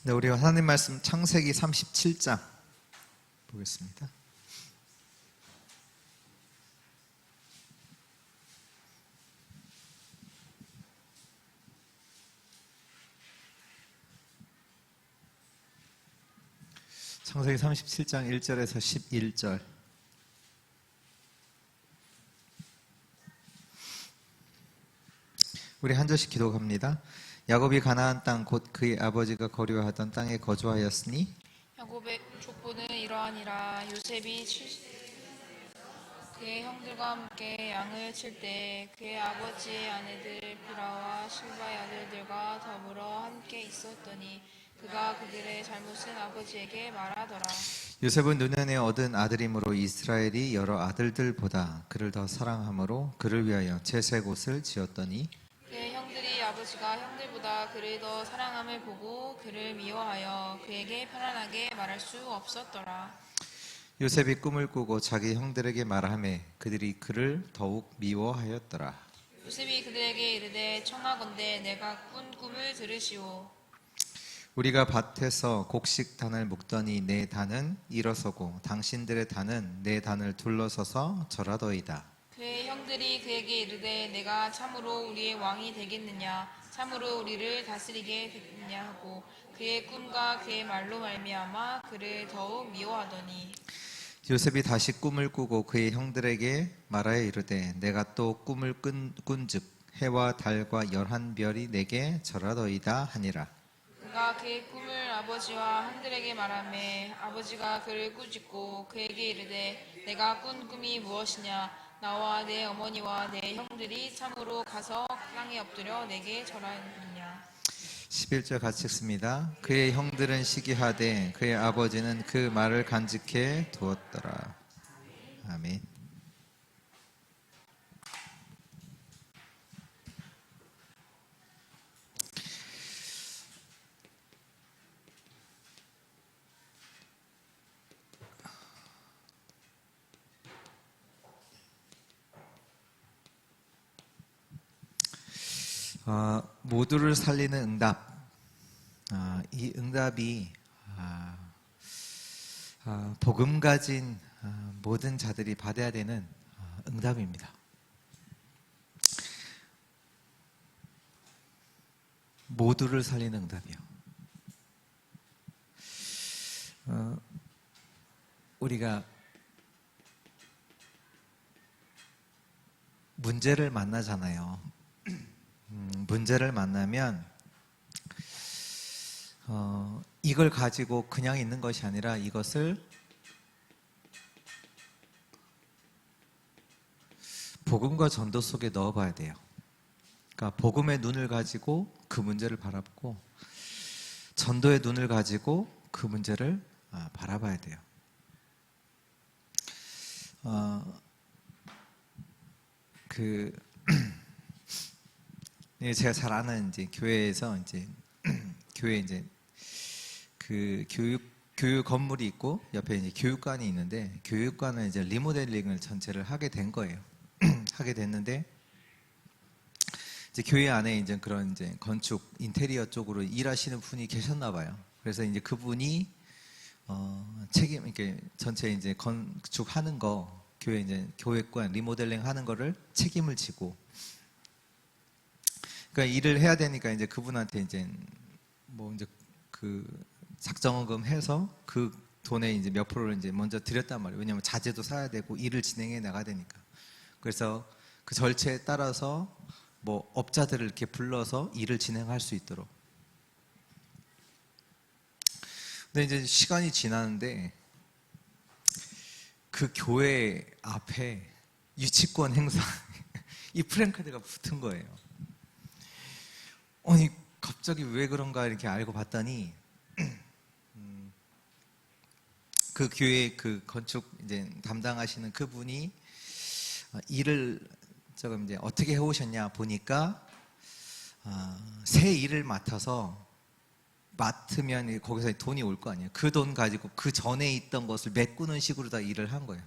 네, 우리 하나님 말씀 창세기 37장 보겠습니다. 창세기 37장 1절에서 11절. 우리 한 절씩 기도합니다. 야곱이 가나안 땅 곧 그의 아버지가 거류하던 땅에 거주하였으니 야곱의 족보는 이러하니라. 요셉이 그의 형들과 함께 양을 칠 때 그의 아버지의 아내들 비라와 실바의 아들들과 더불어 함께 있었더니 그가 그들의 잘못은 아버지에게 말하더라. 요셉은 노년에 얻은 아들이므로 이스라엘이 여러 아들들보다 그를 더 사랑하므로 그를 위하여 채색 옷을 지었더니 그의 형들이 아버지가 형들보다 그를 더 사랑함을 보고 그를 미워하여 그에게 편안하게 말할 수 없었더라. 요셉이 꿈을 꾸고 자기 형들에게 말하매 그들이 그를 더욱 미워하였더라. 요셉이 그들에게 이르되 청하건대 내가 꾼 꿈을 들으시오. 우리가 밭에서 곡식 단을 묶더니 내 단은 일어서고 당신들의 단은 내 단을 둘러서서 절하더이다. 그의 형들이 그에게 이르되 내가 참으로 우리의 왕이 되겠느냐, 참으로 우리를 다스리게 되겠느냐 하고 그의 꿈과 그의 말로 말미암아 그를 더욱 미워하더니 요셉이 다시 꿈을 꾸고 그의 형들에게 말하여 이르되 내가 또 꿈을 꾼즉 해와 달과 11별이 내게 절하더이다 하니라. 그가 그의 꿈을 아버지와 형들에게 말하매 아버지가 그를 꾸짖고 그에게 이르되 내가 꾼 꿈이 무엇이냐, 나와 내 어머니와 내 형들이 참으로 가서 땅에 엎드려 내게 절하느냐. 11절 같이 읽습니다. 그의 형들은 시기하되 그의 아버지는 그 말을 간직해 두었더라. 아멘. 모두를 살리는 응답. 이 응답이 복음 가진 모든 자들이 받아야 되는 응답입니다. 모두를 살리는 응답이요. 우리가 문제를 만나잖아요. 문제를 만나면 이걸 가지고 그냥 있는 것이 아니라 이것을 복음과 전도 속에 넣어봐야 돼요. 그러니까 복음의 눈을 가지고 그 문제를 바라보고 전도의 눈을 가지고 그 문제를 바라봐야 돼요. 제가 잘 아는 이제 교회에서 이제 교회 이제 그 교육 건물이 있고 옆에 이제 교육관이 있는데 교육관을 이제 리모델링을 전체를 하게 된 거예요. 하게 됐는데 이제 교회 안에 이제 그런 이제 건축 인테리어 쪽으로 일하시는 분이 계셨나 봐요. 그래서 이제 그분이 이렇게 전체 이제 건축하는 거 교회 이제 교육관 리모델링 하는 거를 책임을 지고 그러니까 일을 해야 되니까 이제 그분한테 이제 뭐 이제 그 작정금 해서 그 돈에 이제 몇 프로를 이제 먼저 드렸단 말이에요. 왜냐하면 자재도 사야 되고 일을 진행해 나가야 되니까. 그래서 그 절차에 따라서 뭐 업자들을 이렇게 불러서 일을 진행할 수 있도록. 근데 이제 시간이 지나는데 그 교회 앞에 유치권 행사 이 프랜카드가 붙은 거예요. 아니 갑자기 왜 그런가 이렇게 알고 봤더니 그 교회 그 건축 이제 담당하시는 그분이 일을 조금 이제 어떻게 해오셨냐 보니까 새 일을 맡으면 거기서 돈이 올 거 아니에요. 그 돈 가지고 그 전에 있던 것을 메꾸는 식으로 다 일을 한 거예요.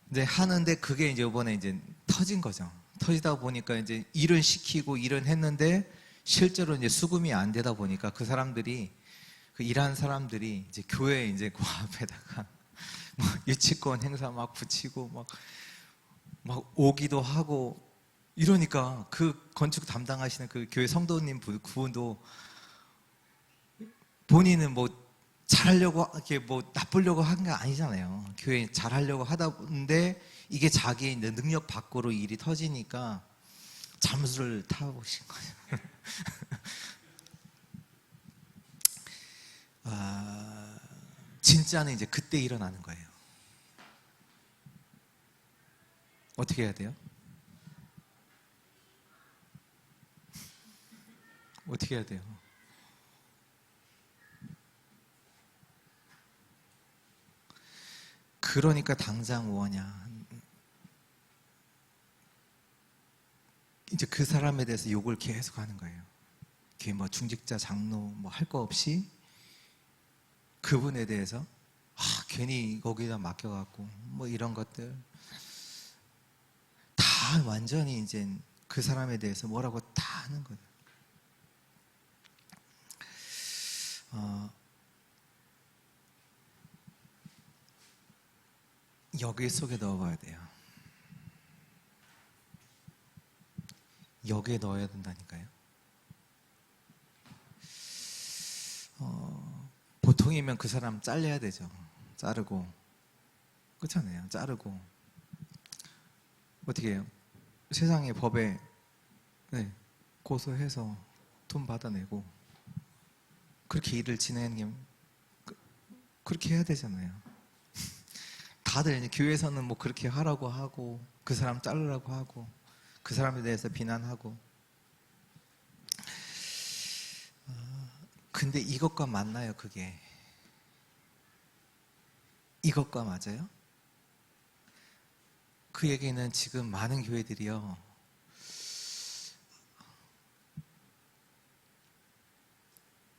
근데 하는데 그게 이제 이번에 이제 터진 거죠. 터지다 보니까 이제 일은 시키고 일은 했는데 실제로 이제 수금이 안 되다 보니까 그 사람들이 그 일하는 사람들이 이제 교회 이제 그 앞에다가 뭐 유치권 행사 막 붙이고 막 오기도 하고 이러니까 그 건축 담당하시는 그 교회 성도님 그분도 본인은 뭐 잘하려고 이렇게 뭐 나쁘려고 한 게 아니잖아요. 교회 잘하려고 하다 보는데 이게 자기의 능력 밖으로 일이 터지니까 잠수를 타보신 거예요. 진짜는 이제 그때 일어나는 거예요. 어떻게 해야 돼요? 어떻게 해야 돼요? 그러니까 당장 뭐하냐? 이제 그 사람에 대해서 욕을 계속 하는 거예요. 그게 뭐 중직자, 장로 뭐 할 거 없이 그분에 대해서 괜히 거기다 맡겨갖고 뭐 이런 것들 다 완전히 이제 그 사람에 대해서 뭐라고 다 하는 거예요. 여기 속에 넣어봐야 돼요. 여기에 넣어야 된다니까요. 보통이면 그 사람 잘려야 되죠. 자르고. 그렇잖아요. 자르고. 어떻게 해요? 세상의 법에 고소해서 돈 받아내고 그렇게 일을 진행하는 게 그렇게 해야 되잖아요. 다들 이제 교회에서는 뭐 그렇게 하라고 하고 그 사람 자르라고 하고 그 사람에 대해서 비난하고 근데 이것과 맞나요? 그게 이것과 맞아요? 그 얘기는 지금 많은 교회들이요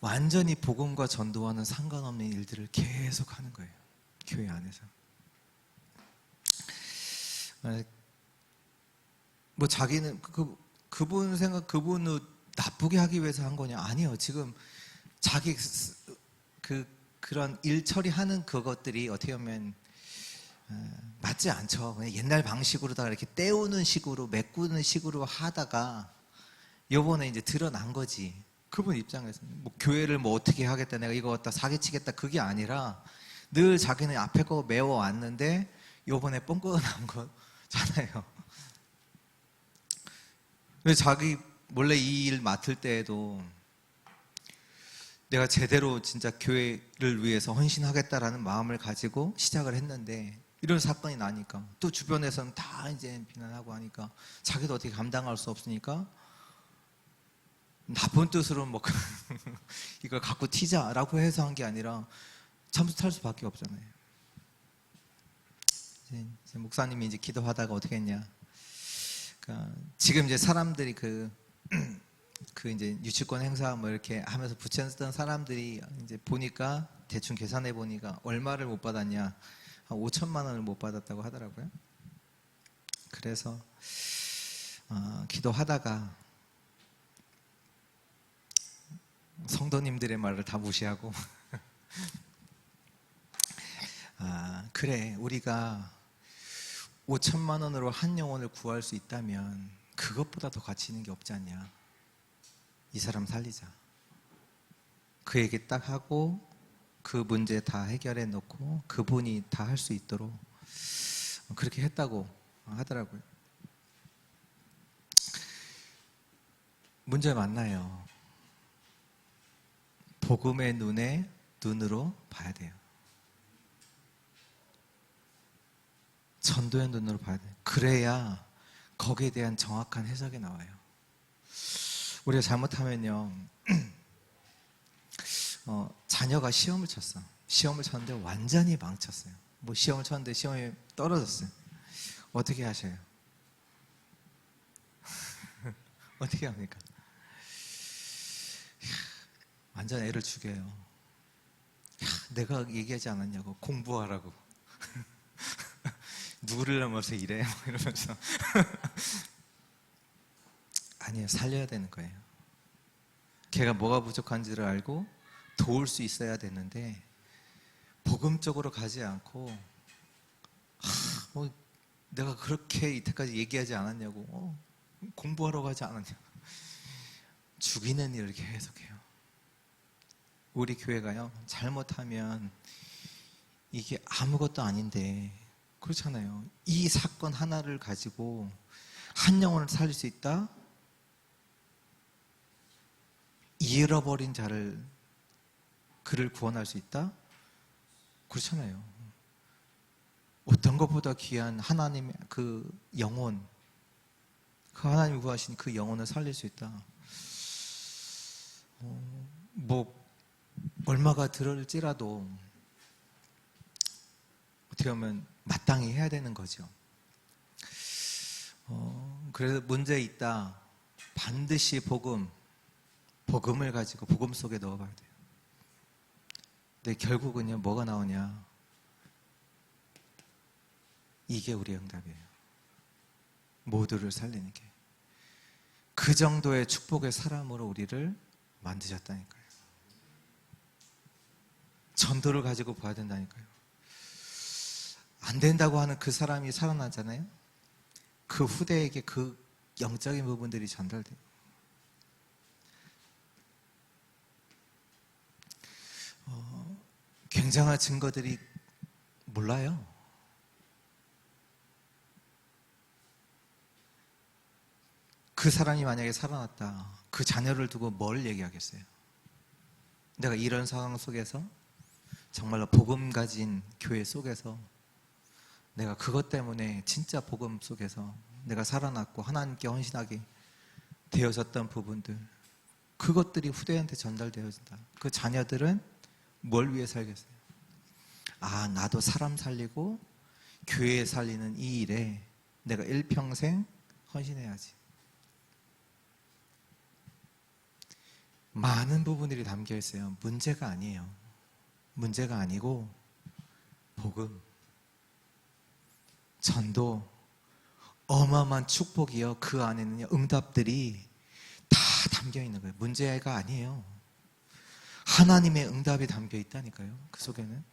완전히 복음과 전도와는 상관없는 일들을 계속 하는 거예요. 교회 안에서 뭐 자기는 그분 생각 그분을 나쁘게 하기 위해서 한 거냐? 아니요. 지금 자기 그런 일 처리하는 그것들이 어떻게 보면 맞지 않죠. 그냥 옛날 방식으로다가 이렇게 때우는 식으로 메꾸는 식으로 하다가 요번에 이제 드러난 거지. 그분 입장에서는 뭐 교회를 뭐 어떻게 하겠다, 내가 이거 갖다 사기치겠다 그게 아니라 늘 자기는 앞에 거 메워왔는데 요번에 뻥끗 난 거잖아요. 근데 자기 원래 이 일 맡을 때에도 내가 제대로 진짜 교회를 위해서 헌신하겠다라는 마음을 가지고 시작을 했는데 이런 사건이 나니까 또 주변에서는 다 이제 비난하고 하니까 자기도 어떻게 감당할 수 없으니까 나쁜 뜻으로 뭐 이걸 갖고 튀자라고 해서 한 게 아니라 잠수 탈 수밖에 없잖아요. 이제 목사님이 이제 기도하다가 어떻게 했냐? 그러니까 지금 이제 사람들이 그 이제 유치권 행사 뭐 이렇게 하면서 붙였던 사람들이 이제 보니까 대충 계산해 보니까 얼마를 못 받았냐? 한 5천만 원을 못 받았다고 하더라고요. 그래서 기도하다가 성도님들의 말을 다 무시하고 그래 우리가 5천만 원으로 한 영혼을 구할 수 있다면 그것보다 더 가치 있는 게 없지 않냐. 이 사람 살리자. 그 얘기 딱 하고 그 문제 다 해결해 놓고 그분이 다 할 수 있도록 그렇게 했다고 하더라고요. 문제 맞나요? 복음의 눈으로 봐야 돼요. 전도의 눈으로 봐야 돼요. 그래야 거기에 대한 정확한 해석이 나와요. 우리가 잘못하면요 자녀가 시험을 쳤어. 시험을 쳤는데 완전히 망쳤어요. 뭐 시험을 쳤는데 시험이 떨어졌어요. 어떻게 하셔요? 어떻게 합니까? 완전 애를 죽여요. 내가 얘기하지 않았냐고. 공부하라고. 누구를 넘어서 이래? 이러면서 아니에요. 살려야 되는 거예요. 걔가 뭐가 부족한지를 알고 도울 수 있어야 되는데 복음적으로 가지 않고 뭐 내가 그렇게 이때까지 얘기하지 않았냐고, 공부하러 가지 않았냐고, 죽이는 일을 계속해요. 우리 교회가요, 잘못하면 이게 아무것도 아닌데, 그렇잖아요. 이 사건 하나를 가지고 한 영혼을 살릴 수 있다? 잃어버린 자를, 그를 구원할 수 있다? 그렇잖아요. 어떤 것보다 귀한 하나님의 그 영혼, 그 하나님이 구하신 그 영혼을 살릴 수 있다. 뭐 얼마가 들을지라도 어떻게 보면 마땅히 해야 되는 거죠. 그래서 문제 있다. 반드시 복음을 가지고 복음 속에 넣어봐야 돼요. 근데 결국은요, 뭐가 나오냐? 이게 우리의 응답이에요. 모두를 살리는 게. 그 정도의 축복의 사람으로 우리를 만드셨다니까요. 전도를 가지고 봐야 된다니까요. 안 된다고 하는 그 사람이 살아나잖아요. 그 후대에게 그 영적인 부분들이 전달돼요. 굉장한 증거들이 몰라요. 그 사람이 만약에 살아났다, 그 자녀를 두고 뭘 얘기하겠어요? 내가 이런 상황 속에서 정말로 복음 가진 교회 속에서 내가 그것 때문에 진짜 복음 속에서 내가 살아났고 하나님께 헌신하게 되어졌던 부분들, 그것들이 후대한테 전달되어진다. 그 자녀들은 뭘 위해 살겠어요? 나도 사람 살리고 교회 살리는 이 일에 내가 일평생 헌신해야지. 많은 부분들이 담겨 있어요. 문제가 아니에요. 문제가 아니고 복음, 전도, 어마어마한 축복이요. 그 안에는 응답들이 다 담겨 있는 거예요. 문제가 아니에요. 하나님의 응답이 담겨 있다니까요. 그 속에는.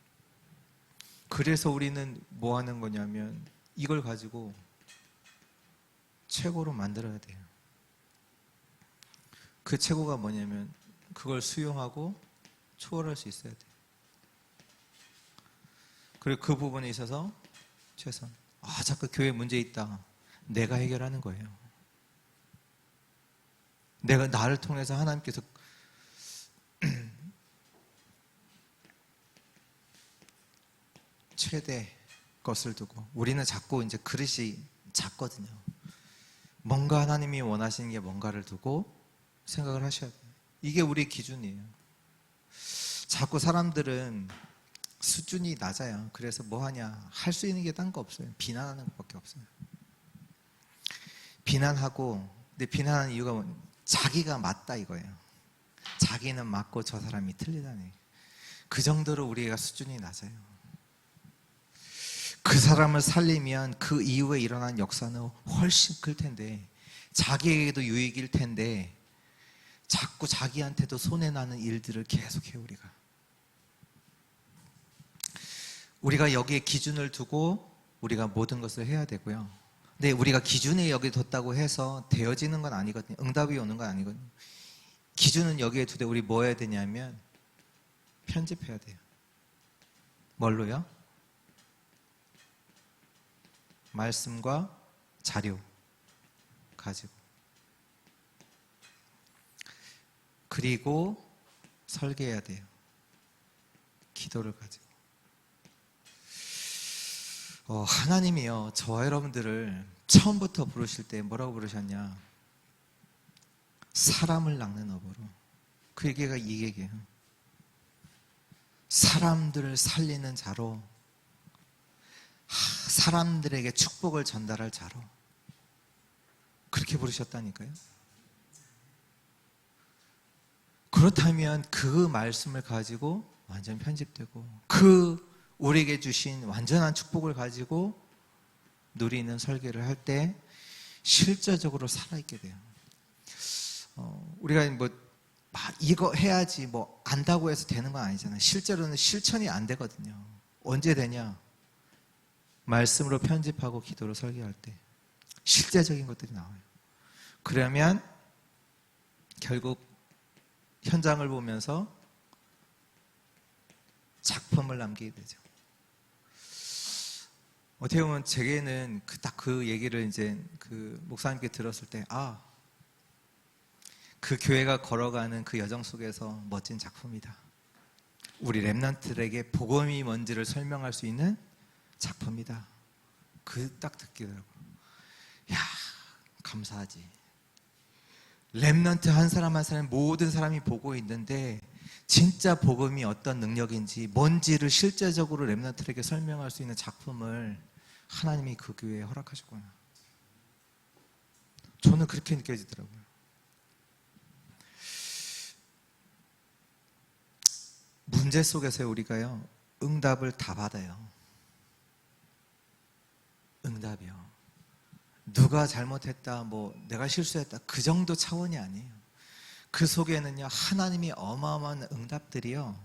그래서 우리는 뭐 하는 거냐면 이걸 가지고 최고로 만들어야 돼요. 그 최고가 뭐냐면 그걸 수용하고 초월할 수 있어야 돼요. 그리고 그 부분에 있어서 최선. 자꾸 교회에 문제 있다. 내가 해결하는 거예요. 내가 나를 통해서 하나님께서 최대 것을 두고, 우리는 자꾸 이제 그릇이 작거든요. 뭔가 하나님이 원하시는 게 뭔가를 두고 생각을 하셔야 돼요. 이게 우리 기준이에요. 자꾸 사람들은 수준이 낮아요. 그래서 뭐 하냐? 할 수 있는 게 딴 거 없어요. 비난하는 것밖에 없어요. 비난하고, 근데 비난하는 이유가 뭐냐? 자기가 맞다 이거예요. 자기는 맞고 저 사람이 틀리다니. 그 정도로 우리가 수준이 낮아요. 그 사람을 살리면 그 이후에 일어난 역사는 훨씬 클 텐데, 자기에게도 유익일 텐데 자꾸 자기한테도 손해나는 일들을 계속해요. 우리가 여기에 기준을 두고 우리가 모든 것을 해야 되고요. 근데 우리가 기준에 여기 뒀다고 해서 되어지는 건 아니거든요. 응답이 오는 건 아니거든요. 기준은 여기에 두되 우리 뭐 해야 되냐면 편집해야 돼요. 뭘로요? 말씀과 자료 가지고, 그리고 설계해야 돼요. 기도를 가지고. 하나님이요, 저와 여러분들을 처음부터 부르실 때 뭐라고 부르셨냐? 사람을 낚는 업으로. 그 얘기가 이 얘기예요. 사람들을 살리는 자로, 사람들에게 축복을 전달할 자로, 그렇게 부르셨다니까요. 그렇다면 그 말씀을 가지고 완전 편집되고, 그 우리에게 주신 완전한 축복을 가지고 누리는 설계를 할 때 실제적으로 살아있게 돼요. 우리가 뭐 이거 해야지, 뭐 안다고 해서 되는 건 아니잖아요. 실제로는 실천이 안 되거든요. 언제 되냐? 말씀으로 편집하고 기도로 설교할 때 실제적인 것들이 나와요. 그러면 결국 현장을 보면서 작품을 남기게 되죠. 어떻게 보면 제게는 딱 그 얘기를 이제 그 목사님께 들었을 때, 그 교회가 걸어가는 그 여정 속에서 멋진 작품이다. 우리 렘넌트들에게 복음이 뭔지를 설명할 수 있는 작품이다. 그 딱 듣기더라고요. 야, 감사하지. 렘넌트 한 사람 한 사람 모든 사람이 보고 있는데 진짜 복음이 어떤 능력인지 뭔지를 실제적으로 렘넌트에게 설명할 수 있는 작품을 하나님이 그 교회에 허락하셨구나. 저는 그렇게 느껴지더라고요. 문제 속에서 우리가요, 응답을 다 받아요. 응답이요. 누가 잘못했다, 내가 실수했다, 그 정도 차원이 아니에요. 그 속에는요, 하나님이 어마어마한 응답들이요,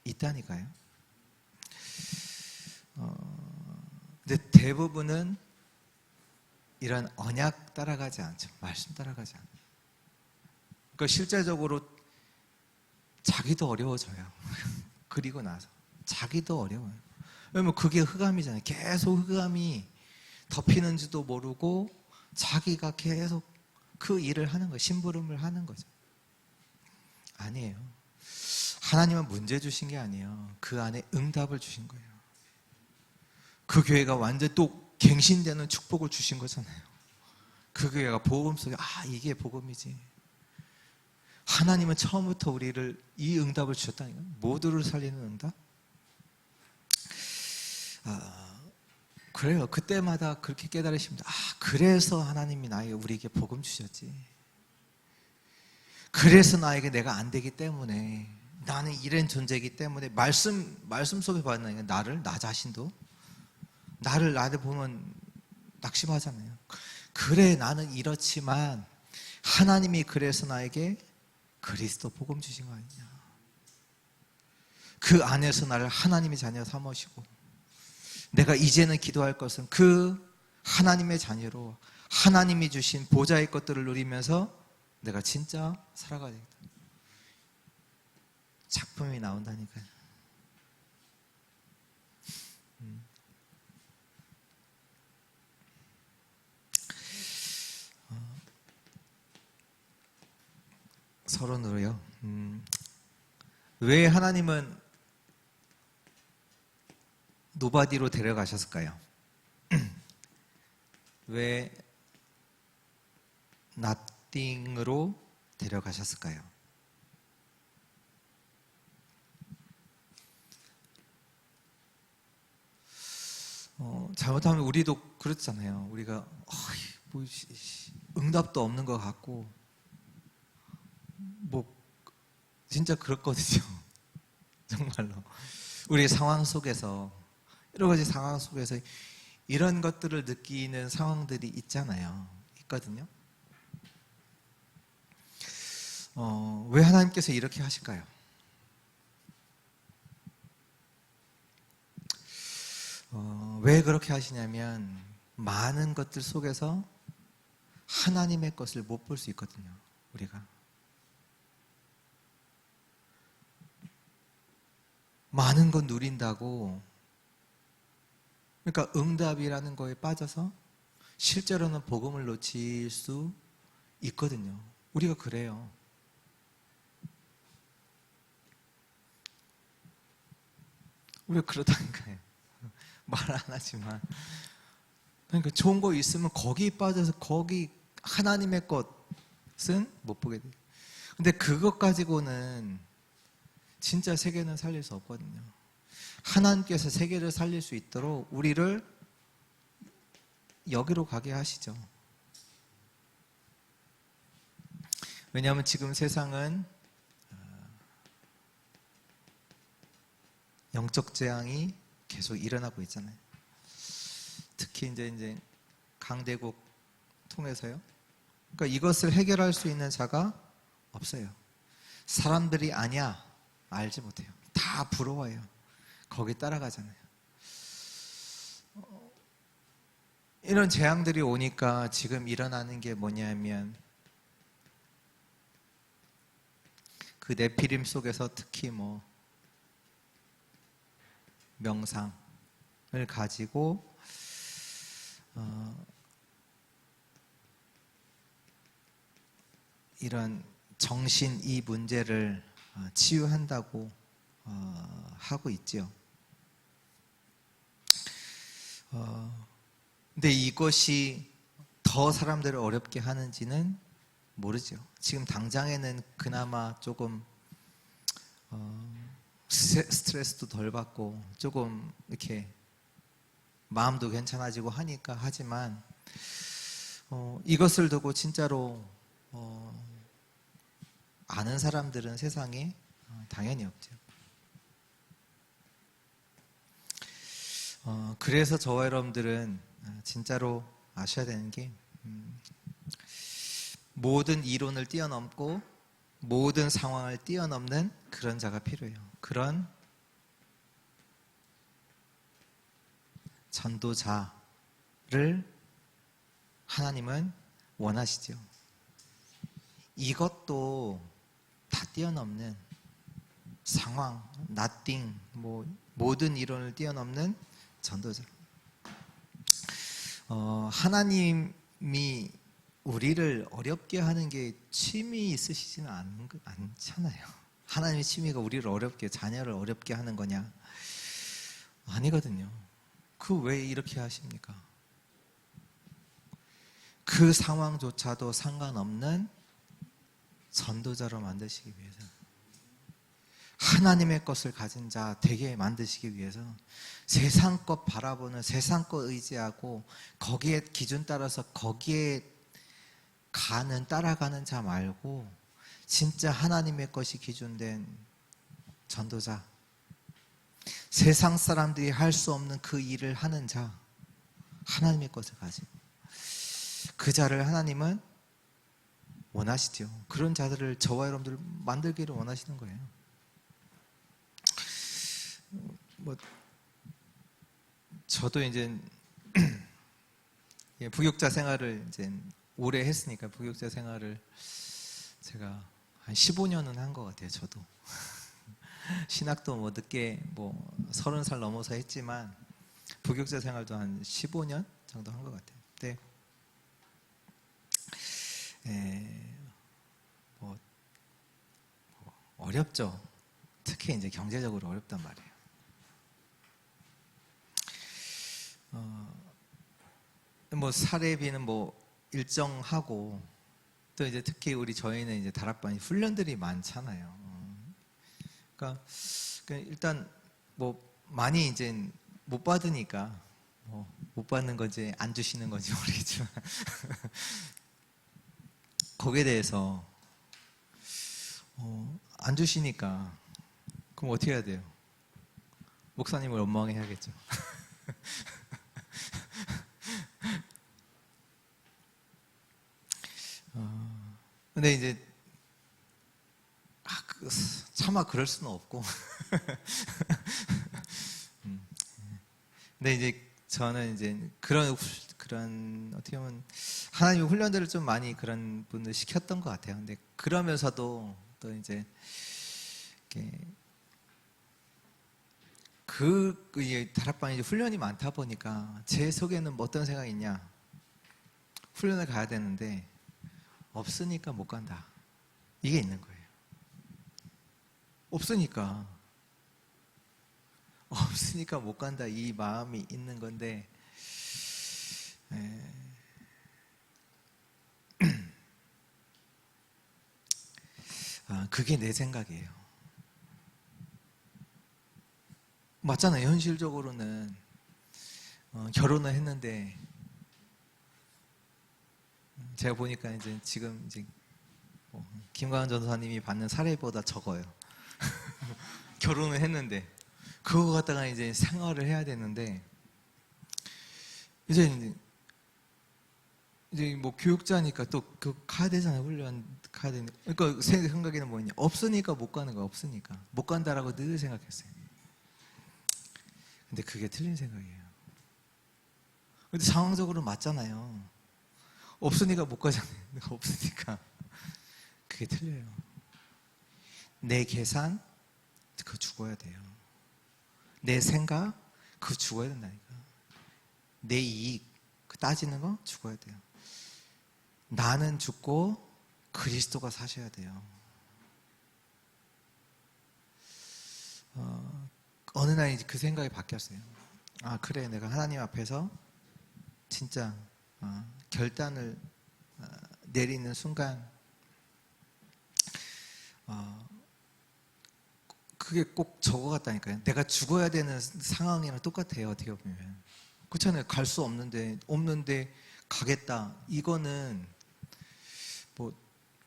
있다니까요. 근데 대부분은 이런 언약 따라가지 않죠. 말씀 따라가지 않아요. 그러니까 실제적으로 자기도 어려워져요. 그리고 나서 자기도 어려워요. 왜냐면 그게 흑암이잖아요. 계속 흑암이 덮이는지도 모르고 자기가 계속 그 일을 하는 거예요. 심부름을 하는 거죠. 아니에요. 하나님은 문제 주신 게 아니에요. 그 안에 응답을 주신 거예요. 그 교회가 완전 또 갱신되는 축복을 주신 거잖아요. 그 교회가 복음 속에 이게 복음이지. 하나님은 처음부터 우리를 이 응답을 주셨다니까. 모두를 살리는 응답. 그래요. 그때마다 그렇게 깨달으십니다. 그래서 하나님이 우리에게 복음 주셨지. 그래서 나에게 내가 안 되기 때문에, 나는 이런 존재이기 때문에, 말씀 속에 봤나요? 나 자신도 나를 보면 낙심하잖아요. 그래, 나는 이렇지만 하나님이 그래서 나에게 그리스도 복음 주신 거 아니냐. 그 안에서 나를 하나님의 자녀 삼으시고, 내가 이제는 기도할 것은 그 하나님의 자녀로 하나님이 주신 보좌의 것들을 누리면서 내가 진짜 살아가야 되겠다. 작품이 나온다니까요. 서론으로요. 왜 하나님은 노바디로 데려가셨을까요? 왜 nothing으로 데려가셨을까요? 잘못하면 우리도 그렇잖아요. 우리가 응답도 없는 것 같고 진짜 그렇거든요. 정말로 우리 상황 속에서, 여러 가지 상황 속에서 이런 것들을 느끼는 상황들이 있거든요. 왜 하나님께서 이렇게 하실까요? 왜 그렇게 하시냐면, 많은 것들 속에서 하나님의 것을 못 볼 수 있거든요. 우리가 많은 것 누린다고, 그러니까 응답이라는 거에 빠져서 실제로는 복음을 놓칠 수 있거든요. 우리가 그래요. 우리가 그렇다니까요. 말 안 하지만. 그러니까 좋은 거 있으면 거기 빠져서 거기 하나님의 것은 못 보게 돼요. 근데 그것 가지고는 진짜 세계는 살릴 수 없거든요. 하나님께서 세계를 살릴 수 있도록 우리를 여기로 가게 하시죠. 왜냐하면 지금 세상은 영적 재앙이 계속 일어나고 있잖아요. 특히 이제 강대국 통해서요. 그러니까 이것을 해결할 수 있는 자가 없어요. 사람들이 아니야, 알지 못해요. 다 부러워요. 거기 따라가잖아요. 이런 재앙들이 오니까 지금 일어나는 게 뭐냐면 그 네피림 속에서 특히 뭐 명상을 가지고 이런 정신 이 문제를 치유한다고 하고 있지요. 근데 이것이 더 사람들을 어렵게 하는지는 모르죠. 지금 당장에는 그나마 조금 스트레스도 덜 받고 조금 이렇게 마음도 괜찮아지고 하니까 하지만 이것을 두고 진짜로 아는 사람들은 세상에 당연히 없죠. 그래서 저와 여러분들은 진짜로 아셔야 되는 게 모든 이론을 뛰어넘고 모든 상황을 뛰어넘는 그런 자가 필요해요. 그런 전도자를 하나님은 원하시죠. 이것도 다 뛰어넘는 상황, nothing, 뭐 모든 이론을 뛰어넘는 전도자. 하나님이 우리를 어렵게 하는 게 취미 있으시지는 않잖아요. 하나님의 취미가 우리를 어렵게, 자녀를 어렵게 하는 거냐? 아니거든요. 그 왜 이렇게 하십니까? 그 상황조차도 상관없는 전도자로 만드시기 위해서, 하나님의 것을 가진 자 되게 만드시기 위해서 세상 것 바라보는, 세상 것 의지하고 거기에 기준 따라서 거기에 따라가는 자 말고 진짜 하나님의 것이 기준된 전도자, 세상 사람들이 할 수 없는 그 일을 하는 자, 하나님의 것을 가지고 그 자를 하나님은 원하시죠. 그런 자들을 저와 여러분들 만들기를 원하시는 거예요. 뭐 저도 이제 부교육자 생활을 이제 오래 했으니까, 부교육자 생활을 제가 한 15년은 한 것 같아요. 저도 신학도 뭐 늦게 뭐 30살 넘어서 했지만 부교육자 생활도 한 15년 정도 한 것 같아요. 근데 뭐 어렵죠. 특히 이제 경제적으로 어렵단 말이에요. 뭐 사례비는 뭐 일정하고, 또 이제 특히 저희는 이제 다락방이 훈련들이 많잖아요. 그러니까 일단 뭐 많이 이제 못 받으니까, 뭐 못 받는 건지 안 주시는 건지 모르겠지만 거기에 대해서 안 주시니까 그럼 어떻게 해야 돼요? 목사님을 원망해야겠죠. 근데 이제 차마 그럴 수는 없고 근데 이제 저는 이제 그런 어떻게 보면 하나님의 훈련들을 좀 많이 그런 분들 시켰던 것 같아요. 근데 그러면서도 또 이제 이렇게 다락방에 훈련이 많다 보니까 제 속에는 뭐 어떤 생각이 있냐? 훈련을 가야 되는데 없으니까 못 간다. 이게 있는 거예요. 없으니까 못 간다, 이 마음이 있는 건데, 그게 내 생각이에요. 맞잖아요. 현실적으로는 결혼을 했는데 제가 보니까 이제 지금 이제 김광환 전사님이 받는 사례보다 적어요. 결혼을 했는데 그거 갖다가 이제 생활을 해야 되는데, 이제 이제 뭐 교육자니까 또 그 가야 되잖아요. 훈련 가야 되는. 그러니까 생각에는 뭐냐? 없으니까 못 가는 거야. 없으니까 못 간다라고 늘 생각했어요. 근데 그게 틀린 생각이에요. 근데 상황적으로 맞잖아요. 없으니까 못 가잖아요. 없으니까. 그게 틀려요. 내 계산, 그거 죽어야 돼요. 내 생각, 그거 죽어야 된다니까. 내 이익, 그 따지는 거 죽어야 돼요. 나는 죽고 그리스도가 사셔야 돼요. 어느 날 그 생각이 바뀌었어요. 아, 그래. 내가 하나님 앞에서 진짜 결단을 내리는 순간 그게 꼭 저거 같다니까요. 내가 죽어야 되는 상황이랑 똑같아요. 어떻게 보면. 그렇잖아요. 갈 수 없는데 가겠다. 이거는 뭐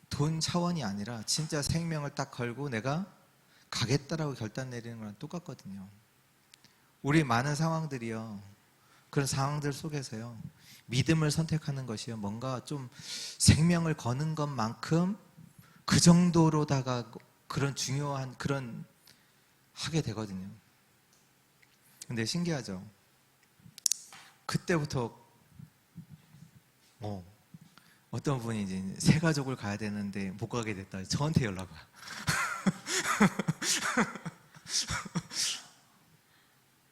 돈 차원이 아니라 진짜 생명을 딱 걸고 내가 가겠다라고 결단 내리는 거랑 똑같거든요. 우리 많은 상황들이요. 그런 상황들 속에서요. 믿음을 선택하는 것이요. 뭔가 좀 생명을 거는 것만큼 그 정도로다가 그런 중요한 그런 하게 되거든요. 근데 신기하죠. 그때부터 어떤 분이 이제 새 가족을 가야 되는데 못 가게 됐다. 저한테 연락 와.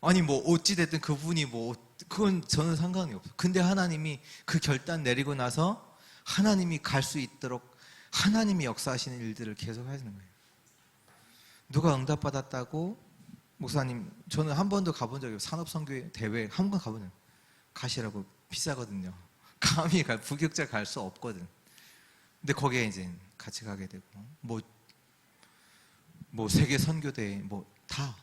아니 뭐 어찌 됐든 그분이 뭐 그건 저는 상관이 없어. 근데 하나님이 그 결단 내리고 나서 하나님이 갈 수 있도록 하나님이 역사하시는 일들을 계속 하시는 거예요. 누가 응답받았다고 목사님 저는 한 번도 가본 적이 없어요. 산업선교회 대회 한 번 가보는 가시라고 비싸거든요. 감히 부격자 갈 수 없거든. 근데 거기에 이제 같이 가게 되고 뭐 세계 선교대회 뭐 다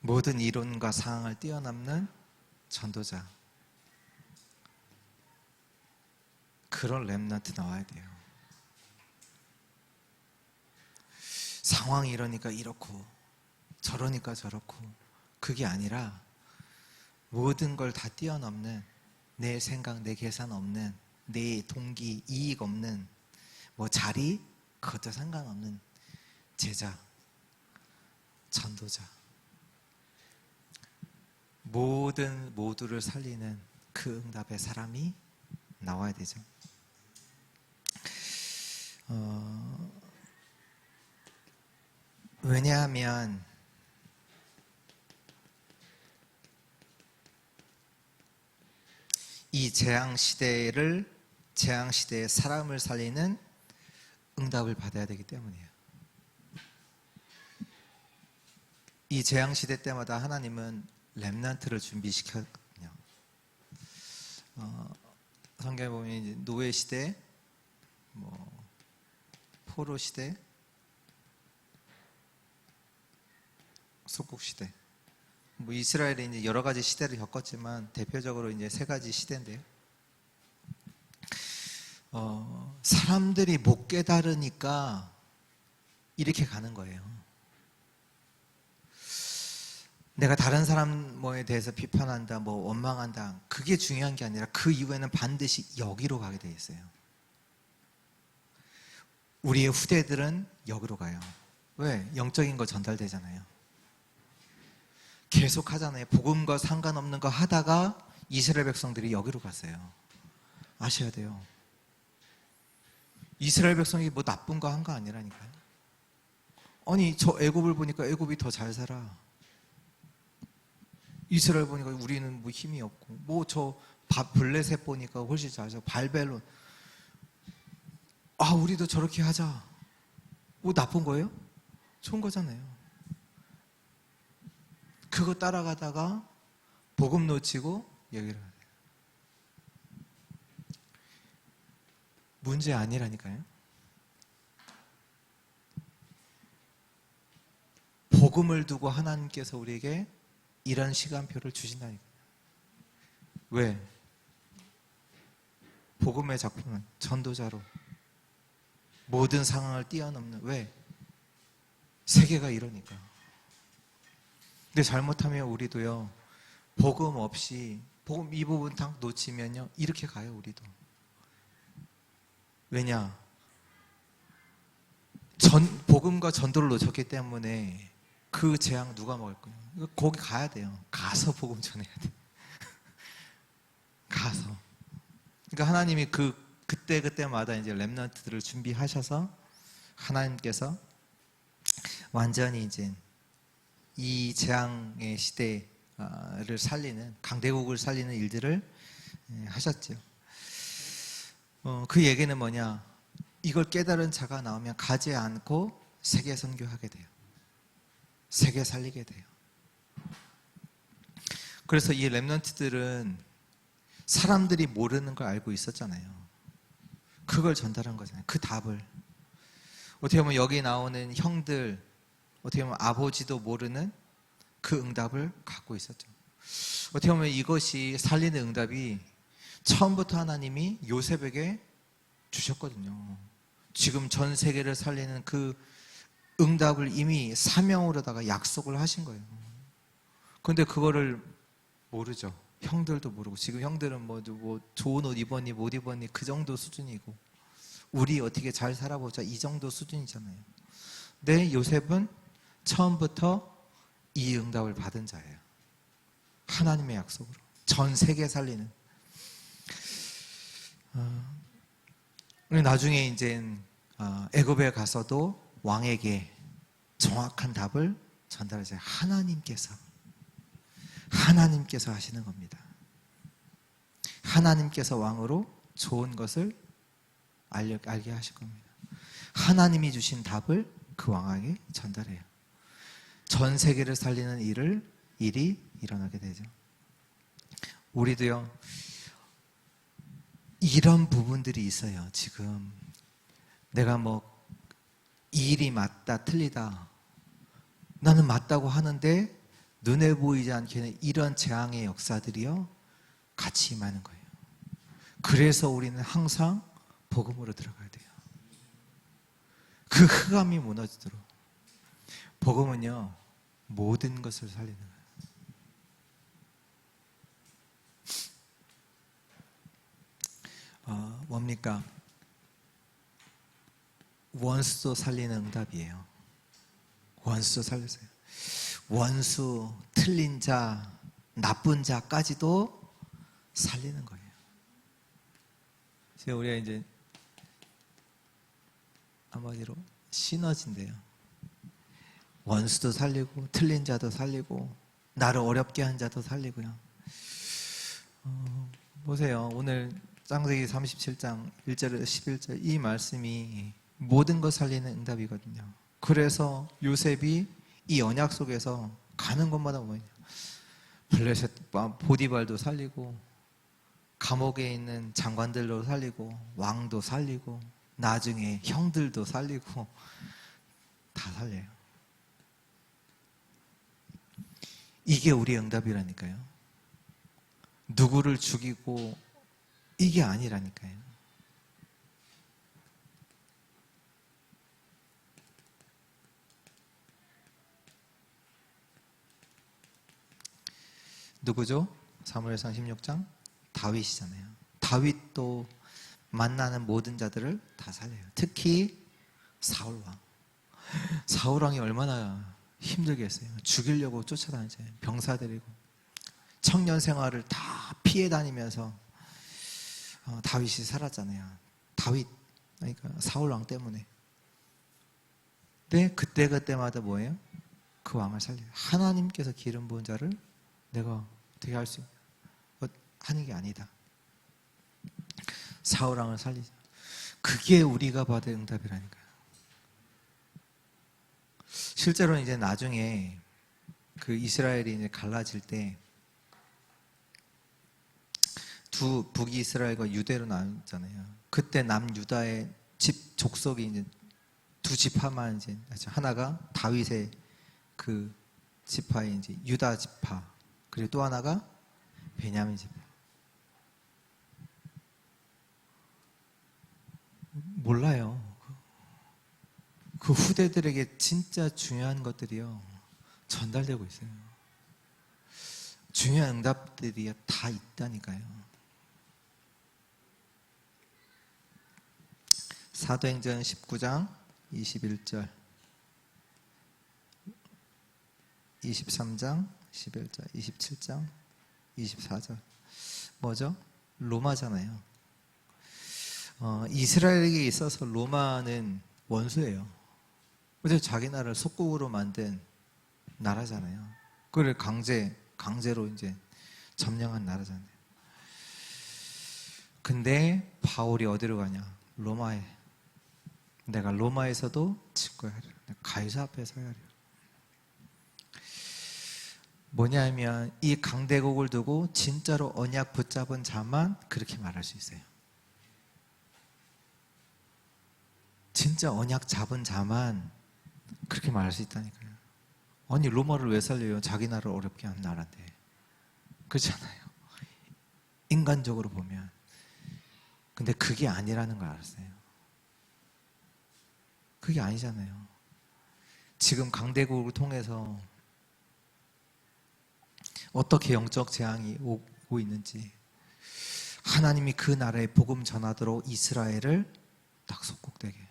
모든 이론과 상황을 뛰어넘는 전도자. 그런 렘넌트 나와야 돼요. 상황이 이러니까 이렇고 저러니까 저렇고 그게 아니라 모든 걸 다 뛰어넘는 내 생각, 내 계산 없는 내 동기, 이익 없는 뭐 자리, 그것도 상관없는 제자, 전도자. 모두를 살리는 그 응답의 사람이 나와야 되죠. 왜냐하면 이 재앙시대에 사람을 살리는 응답을 받아야 되기 때문이에요. 이 재앙시대 때마다 하나님은 렘넌트를 준비시켰거든요. 성경에 보면 이제 노예 시대, 포로 시대, 속국 시대. 이스라엘이 이제 여러 가지 시대를 겪었지만 대표적으로 이제 세 가지 시대인데요. 사람들이 못 깨달으니까 이렇게 가는 거예요. 내가 다른 사람 뭐에 대해서 비판한다, 뭐 원망한다, 그게 중요한 게 아니라 그 이후에는 반드시 여기로 가게 돼 있어요. 우리의 후대들은 여기로 가요. 왜? 영적인 거 전달되잖아요. 계속 하잖아요. 복음과 상관없는 거 하다가 이스라엘 백성들이 여기로 갔어요. 아셔야 돼요. 이스라엘 백성이 뭐 나쁜 거 한 거 아니라니까요. 아니 저 애굽을 보니까 애굽이 더 잘 살아. 이스라엘 보니까 우리는 뭐 힘이 없고, 뭐 저 블레셋 보니까 훨씬 잘 살아. 발벨론. 아 우리도 저렇게 하자. 뭐 나쁜 거예요? 좋은 거잖아요. 그거 따라가다가 복음 놓치고 여기로 가요. 문제 아니라니까요. 복음을 두고 하나님께서 우리에게 이런 시간표를 주신다니까요. 왜? 복음의 작품은 전도자로 모든 상황을 뛰어넘는. 왜? 세계가 이러니까. 근데 잘못하면 우리도요, 복음 없이, 복음 이 부분 딱 놓치면요, 이렇게 가요, 우리도. 왜냐? 복음과 전도를 놓쳤기 때문에 그 재앙 누가 먹을 거예요? 거기 가야 돼요. 가서 복음 전해야 돼. 가서. 그러니까 하나님이 그때마다 이제 렘넌트들을 준비하셔서 하나님께서 완전히 이제 이 재앙의 시대를 살리는, 강대국을 살리는 일들을 하셨죠. 그 얘기는 뭐냐? 이걸 깨달은 자가 나오면 가지 않고 세계 선교하게 돼요. 세계 살리게 돼요. 그래서 이 렘넌트들은 사람들이 모르는 걸 알고 있었잖아요. 그걸 전달한 거잖아요. 그 답을. 어떻게 보면 여기 나오는 형들, 어떻게 보면 아버지도 모르는 그 응답을 갖고 있었죠. 어떻게 보면 이것이 살리는 응답이 처음부터 하나님이 요셉에게 주셨거든요. 지금 전 세계를 살리는 그 응답을 이미 사명으로다가 약속을 하신 거예요. 그런데 그거를 모르죠. 형들도 모르고. 지금 형들은 뭐 좋은 옷 입었니 못 입었니 그 정도 수준이고, 우리 어떻게 잘 살아보자 이 정도 수준이잖아요. 근데 요셉은 처음부터 이 응답을 받은 자예요. 하나님의 약속으로 전 세계 살리는. 나중에 이제 애굽에 가서도 왕에게 정확한 답을 전달하세요. 하나님께서 하시는 겁니다. 하나님께서 왕으로 좋은 것을 알게 하실 겁니다. 하나님이 주신 답을 그 왕에게 전달해요. 전 세계를 살리는 일이 일어나게 되죠. 우리도요, 이런 부분들이 있어요. 지금 내가 이 일이 맞다 틀리다, 나는 맞다고 하는데 눈에 보이지 않게는 이런 재앙의 역사들이요 같이 임하는 거예요. 그래서 우리는 항상 복음으로 들어가야 돼요. 그 흑암이 무너지도록. 복음은요 모든 것을 살리는 거예요. 뭡니까? 원수도 살리는 응답이에요. 원수도 살렸어요. 원수, 틀린 자, 나쁜 자까지도 살리는 거예요. 지금 우리가 이제 한마디로 시너지인데요. 원수도 살리고, 틀린 자도 살리고, 나를 어렵게 한 자도 살리고요. 보세요. 오늘 창세기 37장 1절에서 11절 이 말씀이 모든 것 살리는 응답이거든요. 그래서 요셉이 이 언약 속에서 가는 곳마다 뭐냐, 블레셋 보디발도 살리고, 감옥에 있는 장관들도 살리고, 왕도 살리고, 나중에 형들도 살리고, 다 살려요. 이게 우리의 응답이라니까요. 누구를 죽이고 이게 아니라니까요. 누구죠? 사무엘상 16장 다윗이잖아요. 다윗도 만나는 모든 자들을 다 살려요. 특히 사울왕. 사울왕이 얼마나 힘들겠어요. 죽이려고 쫓아다니잖아요. 병사 데리고 청년 생활을 다 피해 다니면서 다윗이 살았잖아요. 다윗, 그러니까 사울왕 때문에. 근데 그때마다 뭐예요? 그 왕을 살려요. 하나님께서 기름 부은 자를 내가 어떻게 할 수 하는 게 아니다. 사울왕을 살리자. 그게 우리가 받은 응답이라니까요. 실제로는 이제 나중에 그 이스라엘이 이제 갈라질 때 두 북이스라엘과 유대로 나뉘잖아요. 그때 남유다의 집 족속이 이제 두 지파만 이제 하나가 다윗의 그 지파의 이제 유다 지파, 그리고 또 하나가 베냐민 지파. 몰라요. 그 후대들에게 진짜 중요한 것들이요 전달되고 있어요. 중요한 응답들이 다 있다니까요. 사도행전 19장 21절 23장 11절 27장 24절 뭐죠? 로마잖아요. 이스라엘에게 있어서 로마는 원수예요. 그래서 자기 나라를 속국으로 만든 나라잖아요. 그걸 강제로 이제 점령한 나라잖아요. 근데 바울이 어디로 가냐? 로마에. 내가 로마에서도 직거하리라. 가이사 앞에 서야 하리라. 뭐냐면 이 강대국을 두고 진짜로 언약 붙잡은 자만 그렇게 말할 수 있어요. 진짜 언약 잡은 자만 그렇게 말할 수 있다니까요. 아니 로마를 왜 살려요? 자기 나라를 어렵게 한 나라인데. 그렇잖아요. 인간적으로 보면. 근데 그게 아니라는 걸 알았어요. 그게 아니잖아요. 지금 강대국을 통해서 어떻게 영적 재앙이 오고 있는지, 하나님이 그 나라에 복음 전하도록 이스라엘을 딱 속국되게,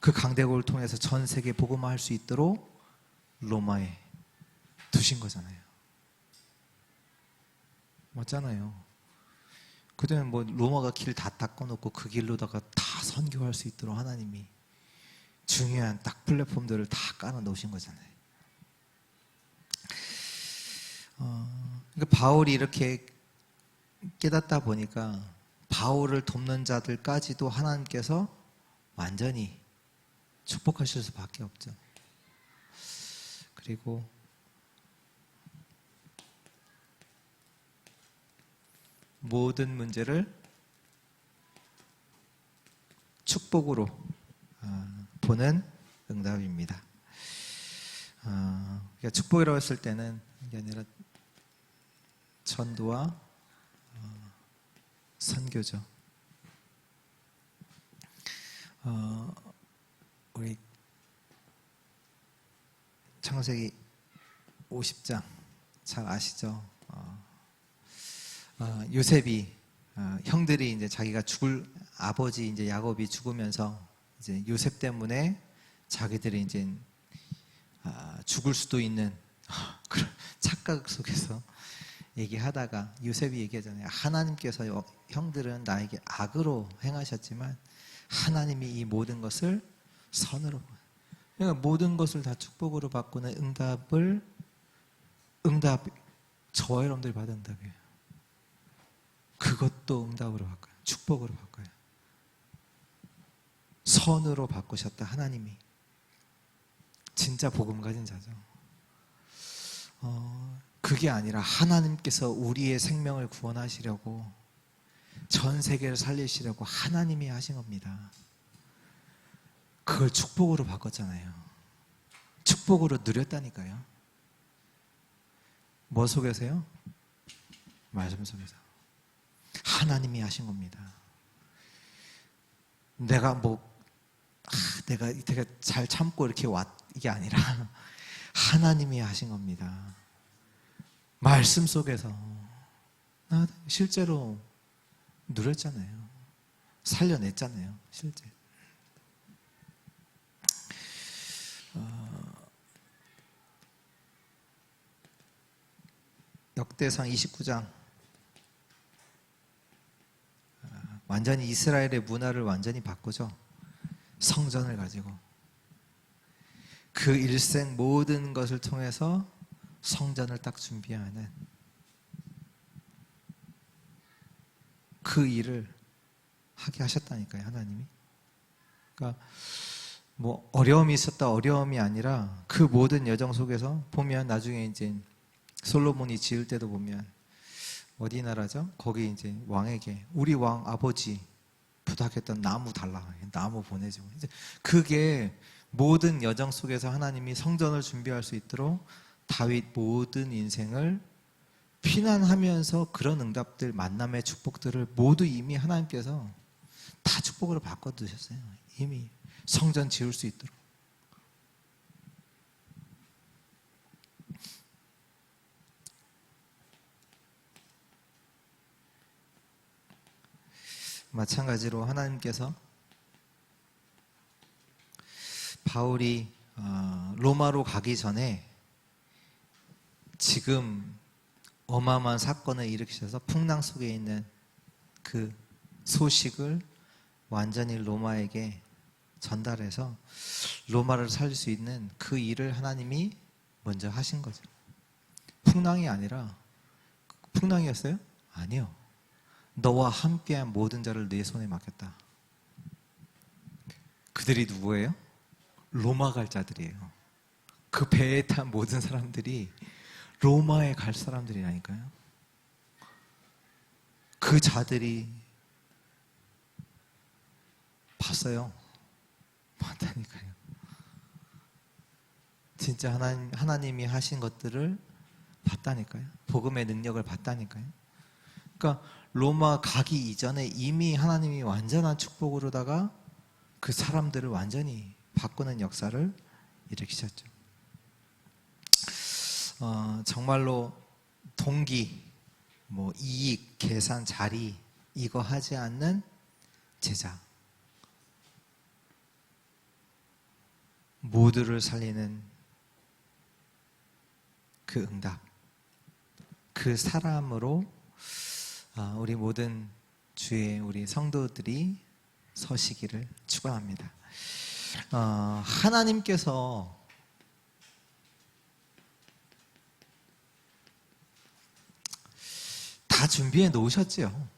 그 강대국을 통해서 전 세계 복음화할 수 있도록 로마에 두신 거잖아요. 맞잖아요. 그때는 뭐 로마가 길 다 닦아놓고 그 길로다가 다 선교할 수 있도록 하나님이 중요한 딱 플랫폼들을 다 깔아 놓으신 거잖아요. 그러니까 바울이 이렇게 깨닫다 보니까 바울을 돕는 자들까지도 하나님께서 완전히 축복하실 수밖에 없죠. 그리고 모든 문제를 축복으로 보는 응답입니다. 그러니까 축복이라고 했을 때는 이게 아니라 전도와 선교죠. 우리 창세기 50장 잘 아시죠? 요셉이 형들이 이제 자기가 죽을 아버지 이제 야곱이 죽으면서 이제 요셉 때문에 자기들이 이제 죽을 수도 있는 그런 착각 속에서 얘기하다가 요셉이 얘기하잖아요. 하나님께서 형들은 나에게 악으로 행하셨지만 하나님이 이 모든 것을 선으로, 그러니까 모든 것을 다 축복으로 바꾸는 응답, 저와 여러분들이 받은 응답이에요. 그것도 응답으로 바꿔요. 축복으로 바꿔요. 선으로 바꾸셨다 하나님이. 진짜 복음 가진 자죠. 그게 아니라 하나님께서 우리의 생명을 구원하시려고 전 세계를 살리시려고 하나님이 하신 겁니다. 그걸 축복으로 바꿨잖아요. 축복으로 누렸다니까요. 뭐 속에서요? 말씀 속에서. 하나님이 하신 겁니다. 내가 되게 잘 참고 이렇게 이게 아니라 하나님이 하신 겁니다. 말씀 속에서 나 실제로 누렸잖아요. 살려냈잖아요. 실제. 역대상 29장 완전히 이스라엘의 문화를 완전히 바꾸죠. 성전을 가지고 그 일생 모든 것을 통해서 성전을 딱 준비하는 그 일을 하게 하셨다니까요, 하나님이. 그러니까 뭐 어려움이 있었다 어려움이 아니라 그 모든 여정 속에서 보면 나중에 이제 솔로몬이 지을 때도 보면 어디 나라죠? 거기 이제 왕에게 우리 왕 아버지 부탁했던 나무 달라, 나무 보내주고, 이제 그게 모든 여정 속에서 하나님이 성전을 준비할 수 있도록 다윗 모든 인생을 피난하면서 그런 응답들, 만남의 축복들을 모두 이미 하나님께서 다 축복으로 바꿔두셨어요. 이미 성전 지을 수 있도록. 마찬가지로 하나님께서 바울이 로마로 가기 전에 지금 어마어마한 사건을 일으키셔서 풍랑 속에 있는 그 소식을 완전히 로마에게 전달해서 로마를 살릴 수 있는 그 일을 하나님이 먼저 하신 거죠. 풍랑이 아니라, 풍랑이었어요? 아니요. 너와 함께한 모든 자를 내 손에 맡겼다. 그들이 누구예요? 로마 갈 자들이에요. 그 배에 탄 모든 사람들이 로마에 갈 사람들이라니까요. 그 자들이 봤어요. 봤다니까요. 진짜 하나님이 하신 것들을 봤다니까요. 복음의 능력을 봤다니까요. 그러니까 로마 가기 이전에 이미 하나님이 완전한 축복으로다가 그 사람들을 완전히 바꾸는 역사를 일으키셨죠. 정말로 동기, 이익, 계산, 자리 이거 하지 않는 제자, 모두를 살리는 그 응답, 그 사람으로 우리 모든 주의 우리 성도들이 서시기를 축원합니다. 하나님께서 다 준비해 놓으셨죠.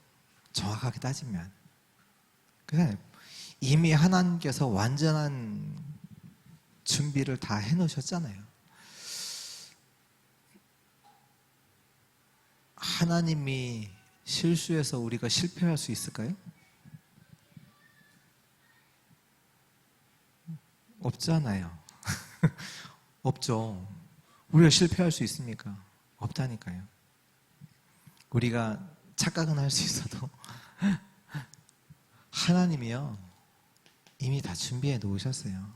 정확하게 따지면. 그냥 이미 하나님께서 완전한 준비를 다 해 놓으셨잖아요. 하나님이 실수해서 우리가 실패할 수 있을까요? 없잖아요. 없죠. 우리가 실패할 수 있습니까? 없다니까요. 우리가 착각은 할 수 있어도 하나님이요 이미 다 준비해 놓으셨어요.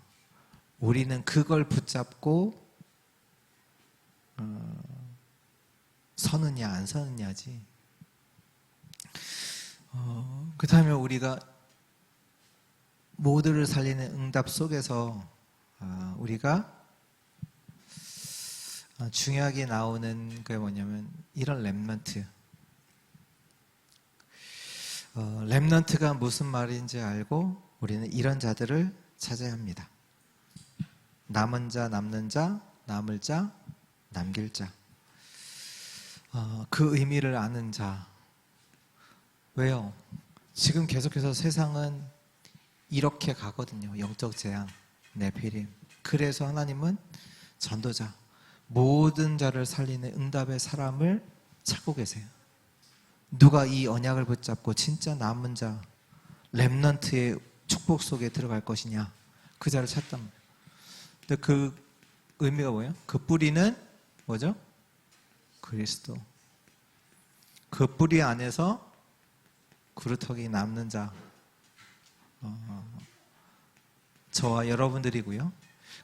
우리는 그걸 붙잡고 서느냐 안 서느냐지. 그렇다면 우리가 모두를 살리는 응답 속에서 우리가 중요하게 나오는 게 뭐냐면 이런 렘넌트. 렘넌트가 무슨 말인지 알고 우리는 이런 자들을 찾아야 합니다. 남은 자, 남는 자, 남을 자, 남길 자. 그 의미를 아는 자. 왜요? 지금 계속해서 세상은 이렇게 가거든요. 영적 재앙, 네피림. 그래서 하나님은 전도자, 모든 자를 살리는 응답의 사람을 찾고 계세요. 누가 이 언약을 붙잡고 진짜 남은 자, 렘넌트의 축복 속에 들어갈 것이냐, 그 자를 찾단 말이에요. 근데 그 의미가 뭐예요? 그 뿌리는 뭐죠? 그리스도. 그 뿌리 안에서 그루터기 남는 자, 저와 여러분들이고요.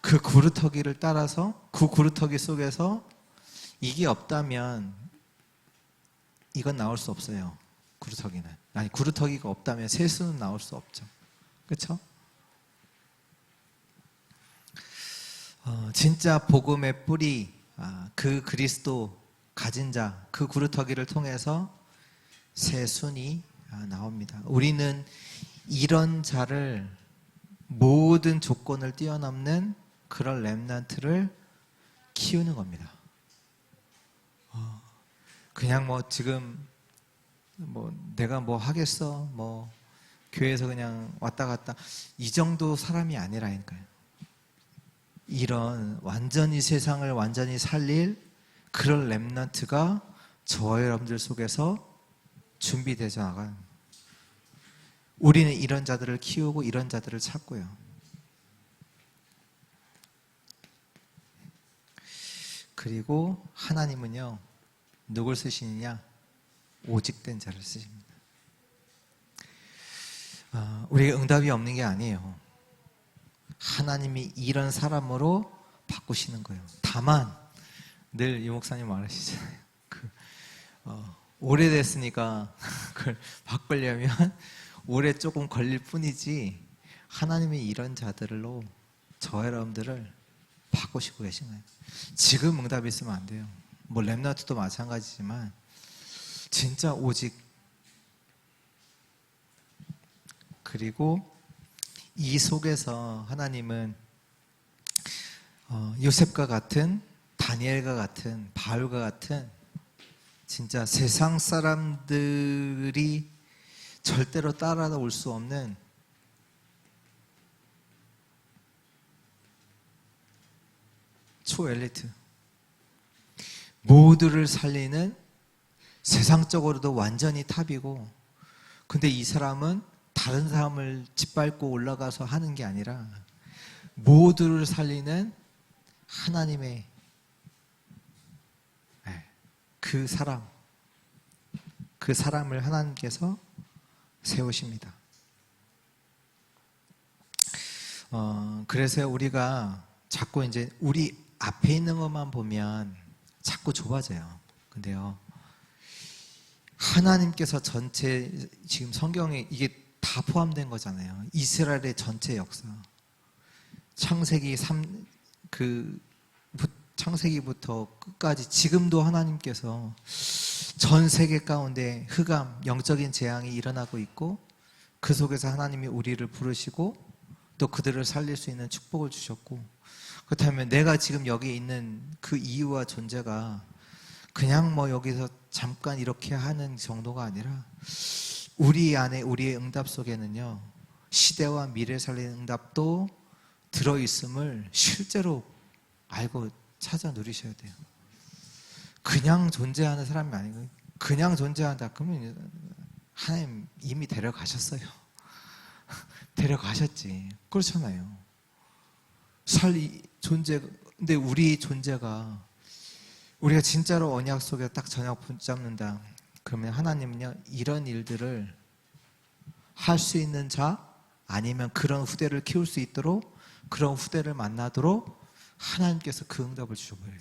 그 그루터기를 따라서 그 그루터기 속에서 이게 없다면 이건 나올 수 없어요. 그루터기는. 아니, 그루터기가 없다면 세수는 나올 수 없죠. 그렇죠? 진짜 복음의 뿌리, 그 그리스도 가진 자, 그 그루터기를 통해서 세순이 나옵니다. 우리는 이런 자를 모든 조건을 뛰어넘는 그런 렘넌트를 키우는 겁니다. 그냥 지금 내가 하겠어, 교회에서 그냥 왔다 갔다 이 정도 사람이 아니라니까요. 이런 완전히 세상을 완전히 살릴 그런 렘넌트가 저와 여러분들 속에서 준비되어 나가는. 우리는 이런 자들을 키우고 이런 자들을 찾고요. 그리고 하나님은요, 누굴 쓰시느냐? 오직된 자를 쓰십니다. 우리가 응답이 없는 게 아니에요. 하나님이 이런 사람으로 바꾸시는 거예요. 다만 늘 이 목사님 말하시잖아요. 오래됐으니까 그걸 바꾸려면 오래 조금 걸릴 뿐이지 하나님이 이런 자들로 저 여러분들을 바꾸시고 계신 거예요. 지금 응답이 있으면 안 돼요. 뭐 렘넌트도 마찬가지지만 진짜 오직 그리고 이 속에서 하나님은 요셉과 같은 다니엘과 같은 바울과 같은 진짜 세상 사람들이 절대로 따라올 수 없는 초엘리트 모두를 살리는 세상적으로도 완전히 탑이고 근데 이 사람은 다른 사람을 짓밟고 올라가서 하는 게 아니라 모두를 살리는 하나님의 그 사람을 하나님께서 세우십니다. 그래서 우리가 자꾸 이제 우리 앞에 있는 것만 보면 자꾸 좁아져요. 근데요, 하나님께서 전체 지금 성경에 이게 다 포함된 거잖아요. 이스라엘의 전체 역사. 창세기부터 끝까지 지금도 하나님께서 전 세계 가운데 흑암, 영적인 재앙이 일어나고 있고 그 속에서 하나님이 우리를 부르시고 또 그들을 살릴 수 있는 축복을 주셨고 그렇다면 내가 지금 여기 있는 그 이유와 존재가 그냥 뭐 여기서 잠깐 이렇게 하는 정도가 아니라 우리 안에 우리의 응답 속에는요 시대와 미래 살리는 응답도 들어있음을 실제로 알고 찾아 누리셔야 돼요. 그냥 존재하는 사람이 아니고 그냥 존재한다 그러면 하나님 이미 데려가셨어요. 데려가셨지. 그렇잖아요. 근데 우리 존재가 우리가 진짜로 언약 속에 딱 전약 붙잡는다 그러면 하나님은요 이런 일들을 할 수 있는 자 아니면 그런 후대를 키울 수 있도록 그런 후대를 만나도록 하나님께서 그 응답을 주셔버려요.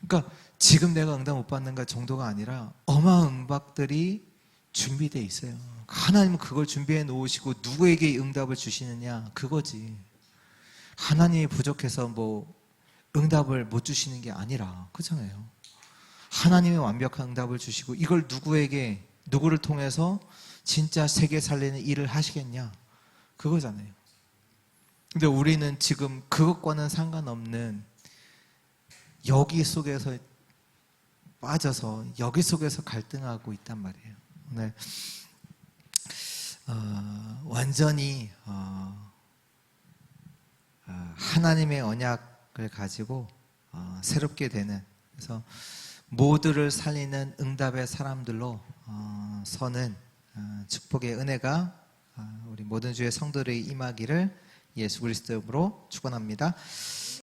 그러니까 지금 내가 응답 못 받는 것 정도가 아니라 어마어마한 응답들이 준비되어 있어요. 하나님은 그걸 준비해 놓으시고 누구에게 응답을 주시느냐 그거지. 하나님이 부족해서 뭐 응답을 못 주시는 게 아니라 그렇잖아요. 하나님의 완벽한 응답을 주시고 이걸 누구를 통해서 진짜 세계 살리는 일을 하시겠냐 그거잖아요. 근데 우리는 지금 그것과는 상관없는 여기 속에서 빠져서 여기 속에서 갈등하고 있단 말이에요. 오늘 완전히 하나님의 언약을 가지고 새롭게 되는 그래서 모두를 살리는 응답의 사람들로 서는 축복의 은혜가 우리 모든 주의 성도들에게 임하기를 예수 그리스도 이름으로 축원합니다.